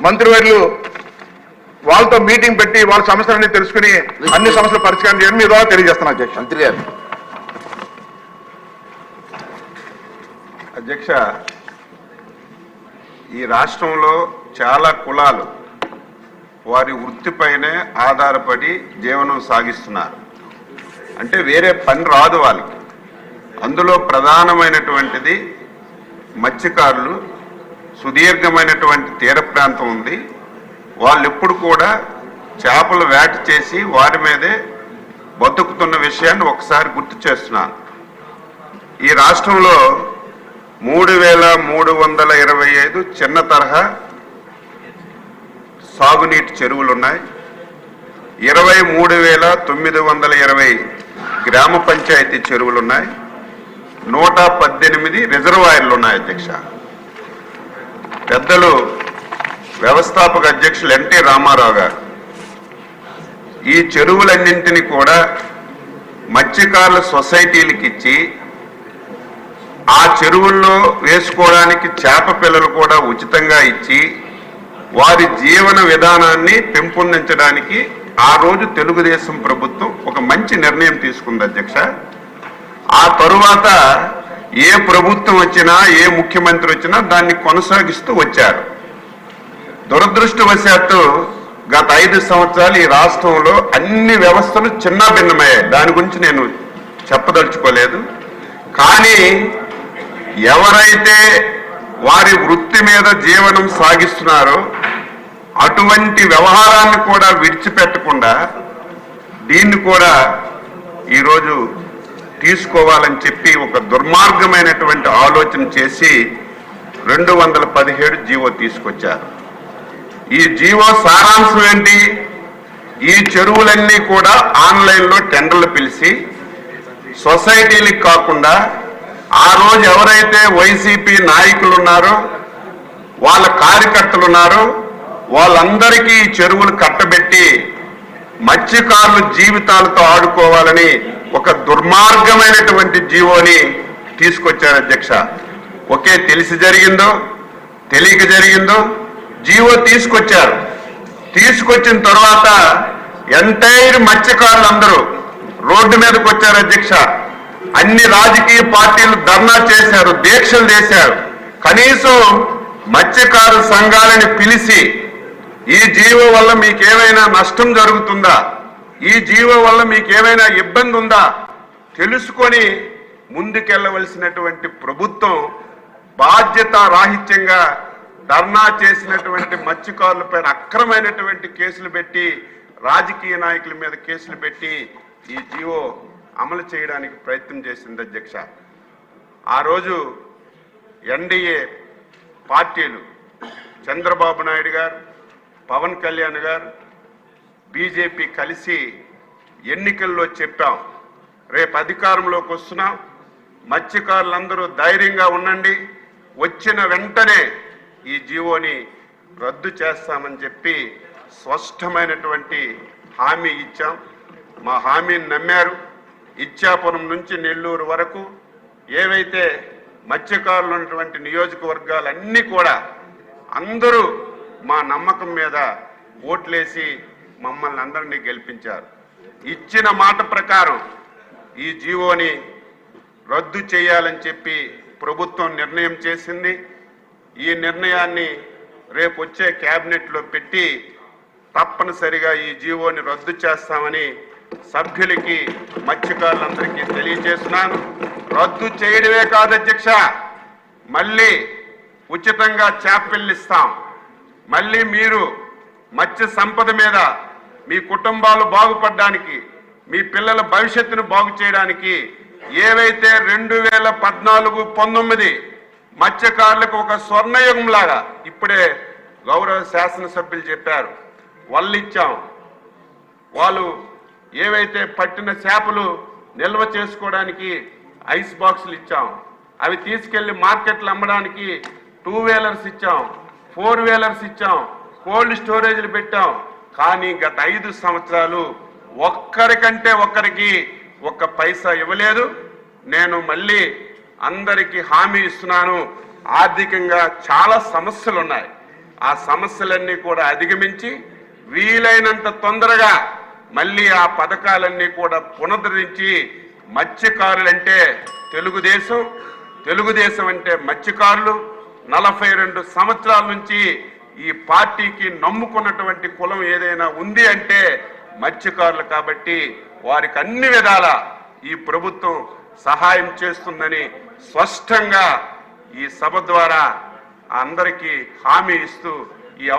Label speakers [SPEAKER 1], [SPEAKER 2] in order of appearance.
[SPEAKER 1] మంత్రివర్యులు వాళ్ళతో మీటింగ్ పెట్టి వాళ్ళ సమస్యలన్నీ తెలుసుకుని అన్ని సమస్యలు పరిష్కారం చేయడం మీ ద్వారా తెలియజేస్తున్నా అధ్యక్ష.
[SPEAKER 2] మంత్రి గారు.
[SPEAKER 3] అధ్యక్ష, ఈ రాష్ట్రంలో చాలా కులాలు వారి వృత్తిపైనే ఆధారపడి జీవనం సాగిస్తున్నారు. అంటే వేరే పని రాదు వాళ్ళకి. అందులో ప్రధానమైనటువంటిది మత్స్యకారులు. సుదీర్ఘమైనటువంటి తీర ప్రాంతం ఉంది. వాళ్ళు ఎప్పుడు కూడా చేపలు వేట చేసి వారి మీదే బతుకుతున్న విషయాన్ని ఒకసారి గుర్తు చేస్తున్నాను. ఈ రాష్ట్రంలో 3,325 చిన్న తరహా సాగునీటి చెరువులు ఉన్నాయి. 23,920 గ్రామ పంచాయతీ చెరువులు ఉన్నాయి. 118 రిజర్వాయర్లు ఉన్నాయి అధ్యక్ష. పెద్దలు వ్యవస్థాపక అధ్యక్షులు ఎన్టీ రామారావు గారు ఈ చెరువులన్నింటినీ కూడా మత్స్యకారుల సొసైటీలకు ఇచ్చి ఆ చెరువుల్లో వేసుకోవడానికి చేప పిల్లలు కూడా ఉచితంగా ఇచ్చి వారి జీవన విధానాన్ని పెంపొందించడానికి ఆ రోజు తెలుగుదేశం ప్రభుత్వం ఒక మంచి నిర్ణయం తీసుకుంది అధ్యక్ష. ఆ తరువాత ఏ ప్రభుత్వం వచ్చినా ఏ ముఖ్యమంత్రి వచ్చినా దాన్ని కొనసాగిస్తూ వచ్చారు. దురదృష్టవశాత్తు గత 5 సంవత్సరాలు ఈ రాష్ట్రంలో అన్ని వ్యవస్థలు చిన్నాభిన్నమయ్యాయి. దాని గురించి నేను చెప్పదలుచుకోలేదు. కానీ ఎవరైతే వారి వృత్తి మీద జీవనం సాగిస్తున్నారో అటువంటి వ్యవహారాన్ని కూడా విడిచిపెట్టకుండా దీన్ని కూడా ఈరోజు తీసుకోవాలని చెప్పి ఒక దుర్మార్గమైనటువంటి ఆలోచన చేసి 217 జీవో తీసుకొచ్చారు. ఈ జీవో సారాంశం ఏంటి? ఈ చెరువులన్నీ కూడా ఆన్లైన్లో టెండర్లు పిలిచి సొసైటీలకు కాకుండా ఆ రోజు ఎవరైతే వైసీపీ నాయకులు ఉన్నారో వాళ్ళ కార్యకర్తలు ఉన్నారో వాళ్ళందరికీ ఈ చెరువులు కట్టబెట్టి మత్స్యకారుల జీవితాలతో ఆడుకోవాలని ఒక దుర్మార్గమైనటువంటి జీవోని తీసుకొచ్చారు అధ్యక్ష. ఒకే తెలిసి జరిగిందో తెలియక జరిగిందో జీవో తీసుకొచ్చారు. తీసుకొచ్చిన తర్వాత ఎంటైర్ మత్స్యకారులందరూ రోడ్డు మీదకి వచ్చారు అధ్యక్ష. అన్ని రాజకీయ పార్టీలు ధర్నా చేశారు, దీక్షలు చేశారు. కనీసం మత్స్యకారు సంఘాలని పిలిచి ఈ జీవో వల్ల మీకేమైనా నష్టం జరుగుతుందా, ఈ జీవో వల్ల మీకేమైనా ఇబ్బంది ఉందా తెలుసుకొని ముందుకెళ్లవలసినటువంటి ప్రభుత్వం బాధ్యత రాహిత్యంగా ధర్నా చేసినటువంటి మత్స్యకారులపైన అక్రమైనటువంటి కేసులు పెట్టి రాజకీయ నాయకుల మీద కేసులు పెట్టి ఈ జీవో అమలు చేయడానికి ప్రయత్నం చేసింది అధ్యక్ష. ఆ రోజు ఎన్డీఏ పార్టీలు చంద్రబాబు నాయుడు గారు, పవన్ కళ్యాణ్ గారు, బీజేపీ కలిసి ఎన్నికల్లో చెప్పాం, రేపు అధికారంలోకి వస్తున్నాం, మత్స్యకారులందరూ ధైర్యంగా ఉండండి, వచ్చిన వెంటనే ఈ జీవోని రద్దు చేస్తామని చెప్పి స్పష్టమైనటువంటి హామీ ఇచ్చాం. మా హామీని నమ్మారు. ఇచ్చాపురం నుంచి నెల్లూరు వరకు ఏవైతే మత్స్యకారులు ఉన్నటువంటి నియోజకవర్గాలన్నీ కూడా అందరూ మా నమ్మకం మీద ఓట్లేసి మమ్మల్ని అందరినీ గెలిపించారు. ఇచ్చిన మాట ప్రకారం ఈ జీవోని రద్దు చేయాలని చెప్పి ప్రభుత్వం నిర్ణయం చేసింది. ఈ నిర్ణయాన్ని రేపు వచ్చే క్యాబినెట్లో పెట్టి తప్పనిసరిగా ఈ జీవోని రద్దు చేస్తామని సభ్యులకి మత్స్యకారులందరికీ తెలియజేస్తున్నాను. రద్దు చేయడమే కాదు అధ్యక్ష, మళ్ళీ ఉచితంగా చేపలు ఇస్తాం. మళ్ళీ మీరు మత్స్య సంపద మీద మీ కుటుంబాలు బాగుపడడానికి, మీ పిల్లల భవిష్యత్తును బాగు చేయడానికి ఏవైతే 2014-19 మత్స్యకారులకు ఒక స్వర్ణయుగం లాగా ఇప్పుడే గౌరవ శాసనసభ్యులు చెప్పారు, వాళ్ళు ఇచ్చాం. వాళ్ళు ఏవైతే పట్టిన చేపలు నిల్వ చేసుకోవడానికి ఐస్ బాక్సులు ఇచ్చాం, అవి తీసుకెళ్లి మార్కెట్లు అమ్మడానికి 2 వీలర్స్ ఇచ్చాం, 4 వీలర్స్ ఇచ్చాం, కోల్డ్ స్టోరేజ్లు పెట్టాం. కానీ గత 5 సంవత్సరాలు ఒక్కరికంటే ఒక్కరికి ఒక్క పైసా ఇవ్వలేదు. నేను మళ్ళీ అందరికీ హామీ ఇస్తున్నాను, ఆర్థికంగా చాలా సమస్యలు ఉన్నాయి. ఆ సమస్యలన్నీ కూడా అధిగమించి వీలైనంత తొందరగా మళ్ళీ ఆ పథకాలన్నీ కూడా పునరుద్ధరించి మత్స్యకారులంటే తెలుగుదేశం అంటే మత్స్యకారులు 42 సంవత్సరాల నుంచి ఈ పార్టీకి నమ్ముకున్నటువంటి కులం ఏదైనా ఉంది అంటే మత్స్యకారులు కాబట్టి వారికి అన్ని విధాల ఈ ప్రభుత్వం సహాయం చేస్తుందని స్పష్టంగా ఈ సభ ద్వారా అందరికీ హామీ ఇస్తూ ఈ